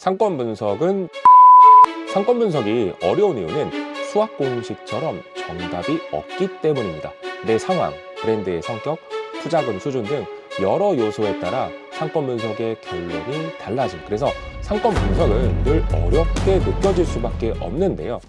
상권 분석은 상권 분석이 어려운 이유는 수학 공식처럼 정답이 없기 때문입니다. 내 상황, 브랜드의 성격, 투자금 수준 등 여러 요소에 따라 상권 분석의 결론이 달라집니다. 그래서 상권 분석은 늘 어렵게 느껴질 수밖에 없는데요.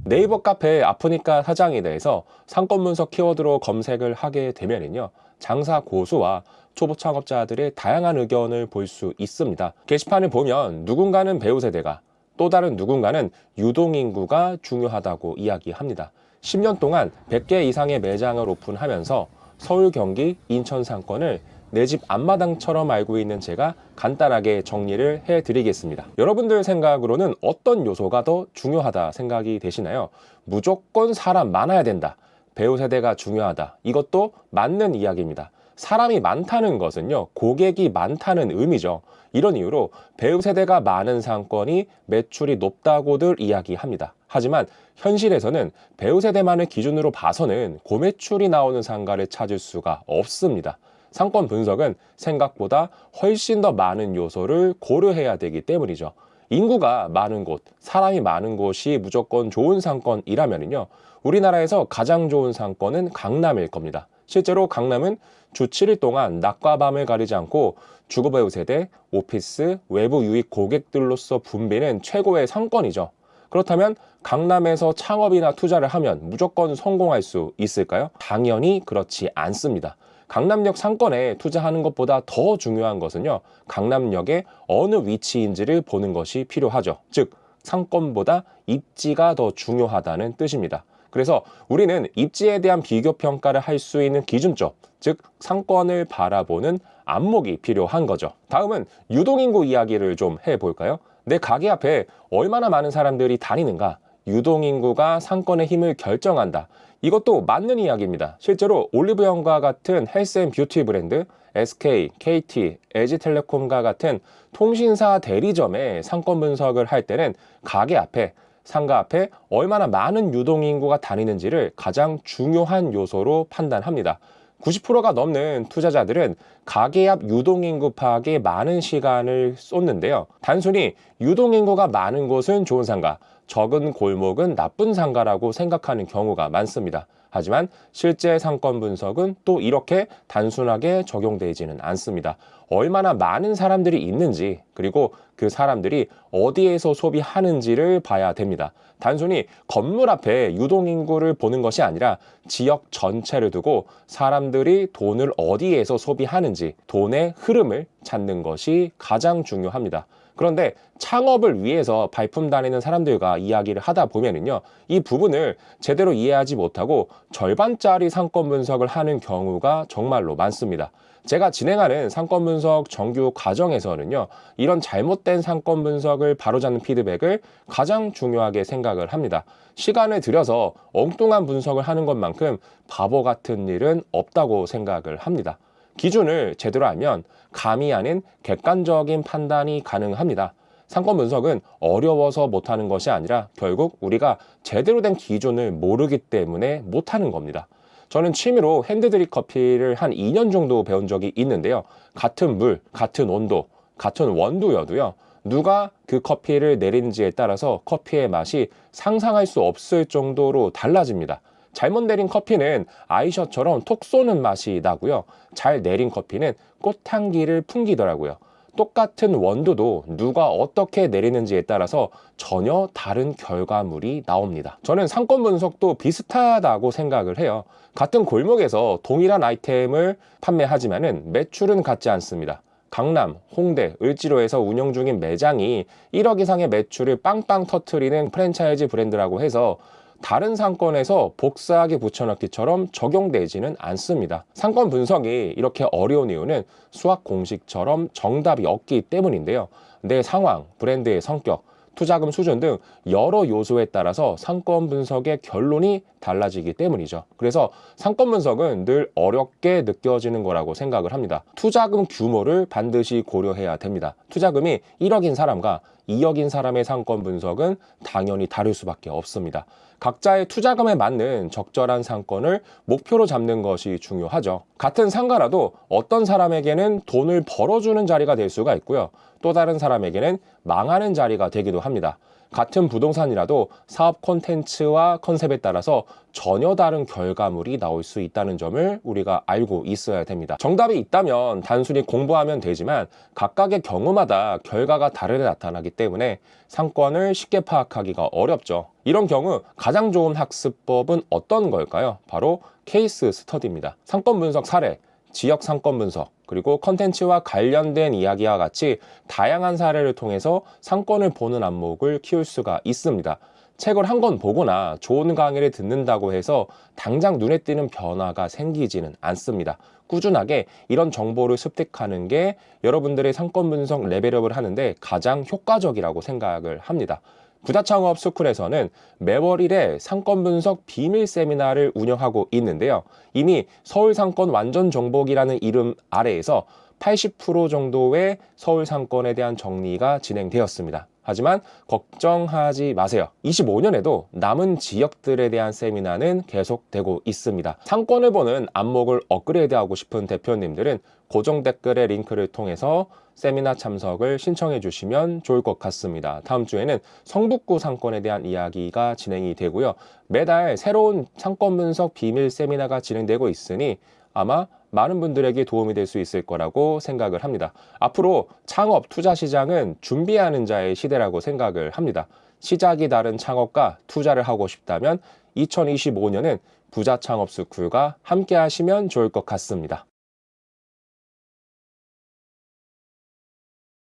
네이버 카페 아프니까 사장에 대해서 상권 분석 키워드로 검색을 하게 되면요, 장사 고수와 초보 창업자들의 다양한 의견을 볼 수 있습니다. 게시판을 보면 누군가는 배우 세대가, 또 다른 누군가는 유동인구가 중요하다고 이야기합니다. 10년 동안 100개 이상의 매장을 오픈하면서 서울, 경기, 인천 상권을 내 집 앞마당처럼 알고 있는 제가 간단하게 정리를 해드리겠습니다. 여러분들 생각으로는 어떤 요소가 더 중요하다 생각이 되시나요? 무조건 사람 많아야 된다, 배우 세대가 중요하다, 이것도 맞는 이야기입니다. 사람이 많다는 것은요, 고객이 많다는 의미죠. 이런 이유로 배우 세대가 많은 상권이 매출이 높다고들 이야기합니다. 하지만 현실에서는 배우 세대만을 기준으로 봐서는 고매출이 나오는 상가를 찾을 수가 없습니다. 상권 분석은 생각보다 훨씬 더 많은 요소를 고려해야 되기 때문이죠. 인구가 많은 곳, 사람이 많은 곳이 무조건 좋은 상권이라면요, 우리나라에서 가장 좋은 상권은 강남일 겁니다. 실제로 강남은 주 7일 동안 낮과 밤을 가리지 않고 주거 배우 세대, 오피스, 외부 유입 고객들로서 붐비는 최고의 상권이죠. 그렇다면 강남에서 창업이나 투자를 하면 무조건 성공할 수 있을까요? 당연히 그렇지 않습니다. 강남역 상권에 투자하는 것보다 더 중요한 것은요, 강남역의 어느 위치인지를 보는 것이 필요하죠. 즉, 상권보다 입지가 더 중요하다는 뜻입니다. 그래서 우리는 입지에 대한 비교 평가를 할 수 있는 기준점, 즉 상권을 바라보는 안목이 필요한 거죠. 다음은 유동인구 이야기를 좀 해볼까요? 내 가게 앞에 얼마나 많은 사람들이 다니는가, 유동인구가 상권의 힘을 결정한다. 이것도 맞는 이야기입니다. 실제로 올리브영과 같은 헬스앤뷰티 브랜드, SK, KT, LG텔레콤과 같은 통신사 대리점의 상권 분석을 할 때는 가게 앞에, 상가 앞에 얼마나 많은 유동인구가 다니는지를 가장 중요한 요소로 판단합니다. 90%가 넘는 투자자들은 가게 앞 유동인구 파악에 많은 시간을 쏟는데요. 단순히 유동인구가 많은 곳은 좋은 상가, 적은 골목은 나쁜 상가라고 생각하는 경우가 많습니다. 하지만 실제 상권 분석은 또 이렇게 단순하게 적용되지는 않습니다. 얼마나 많은 사람들이 있는지, 그리고 그 사람들이 어디에서 소비하는지를 봐야 됩니다. 단순히 건물 앞에 유동인구를 보는 것이 아니라 지역 전체를 두고 사람들이 돈을 어디에서 소비하는지, 돈의 흐름을 찾는 것이 가장 중요합니다. 그런데 창업을 위해서 발품 다니는 사람들과 이야기를 하다 보면은요, 이 부분을 제대로 이해하지 못하고 절반짜리 상권 분석을 하는 경우가 정말로 많습니다. 제가 진행하는 상권 분석 정규 과정에서는요, 이런 잘못된 상권 분석을 바로잡는 피드백을 가장 중요하게 생각을 합니다. 시간을 들여서 엉뚱한 분석을 하는 것만큼 바보 같은 일은 없다고 생각을 합니다. 기준을 제대로 알면 감이 아닌 객관적인 판단이 가능합니다. 상권 분석은 어려워서 못하는 것이 아니라 결국 우리가 제대로 된 기준을 모르기 때문에 못하는 겁니다. 저는 취미로 핸드드립 커피를 한 2년 정도 배운 적이 있는데요. 같은 물, 같은 온도, 같은 원두여도요, 누가 그 커피를 내리는지에 따라서 커피의 맛이 상상할 수 없을 정도로 달라집니다. 잘못 내린 커피는 아이셔처럼 톡 쏘는 맛이 나고요, 잘 내린 커피는 꽃향기를 풍기더라고요. 똑같은 원두도 누가 어떻게 내리는지에 따라서 전혀 다른 결과물이 나옵니다. 저는 상권 분석도 비슷하다고 생각을 해요. 같은 골목에서 동일한 아이템을 판매하지만은 매출은 같지 않습니다. 강남, 홍대, 을지로에서 운영 중인 매장이 1억 이상의 매출을 빵빵 터트리는 프랜차이즈 브랜드라고 해서 다른 상권에서 복사하기 붙여넣기처럼 적용되지는 않습니다. 상권 분석이 이렇게 어려운 이유는 수학 공식처럼 정답이 없기 때문인데요. 내 상황, 브랜드의 성격, 투자금 수준 등 여러 요소에 따라서 상권 분석의 결론이 달라지기 때문이죠. 그래서 상권 분석은 늘 어렵게 느껴지는 거라고 생각을 합니다. 투자금 규모를 반드시 고려해야 됩니다. 투자금이 1억인 사람과 2억인 사람의 상권 분석은 당연히 다를 수밖에 없습니다. 각자의 투자금에 맞는 적절한 상권을 목표로 잡는 것이 중요하죠. 같은 상가라도 어떤 사람에게는 돈을 벌어주는 자리가 될 수가 있고요, 또 다른 사람에게는 망하는 자리가 되기도 합니다. 같은 부동산이라도 사업 콘텐츠와 컨셉에 따라서 전혀 다른 결과물이 나올 수 있다는 점을 우리가 알고 있어야 됩니다. 정답이 있다면 단순히 공부하면 되지만 각각의 경우마다 결과가 다르게 나타나기 때문에 상권을 쉽게 파악하기가 어렵죠. 이런 경우 가장 좋은 학습법은 어떤 걸까요? 바로 케이스 스터디입니다. 상권 분석 사례, 지역 상권 분석, 그리고 컨텐츠와 관련된 이야기와 같이 다양한 사례를 통해서 상권을 보는 안목을 키울 수가 있습니다. 책을 한 권 보거나 좋은 강의를 듣는다고 해서 당장 눈에 띄는 변화가 생기지는 않습니다. 꾸준하게 이런 정보를 습득하는 게 여러분들의 상권 분석 레벨업을 하는데 가장 효과적이라고 생각을 합니다. 부자창업 스쿨에서는 매월 1회 상권 분석 비밀 세미나를 운영하고 있는데요. 이미 서울 상권 완전 정복이라는 이름 아래에서 80% 정도의 서울 상권에 대한 정리가 진행되었습니다. 하지만 걱정하지 마세요. 25년에도 남은 지역들에 대한 세미나는 계속되고 있습니다. 상권을 보는 안목을 업그레이드하고 싶은 대표님들은 고정 댓글의 링크를 통해서 세미나 참석을 신청해 주시면 좋을 것 같습니다. 다음 주에는 성북구 상권에 대한 이야기가 진행이 되고요. 매달 새로운 상권 분석 비밀 세미나가 진행되고 있으니 아마 많은 분들에게 도움이 될 수 있을 거라고 생각을 합니다. 앞으로 창업 투자 시장은 준비하는 자의 시대라고 생각을 합니다. 시작이 다른 창업과 투자를 하고 싶다면 2025년은 부자 창업 스쿨과 함께 하시면 좋을 것 같습니다.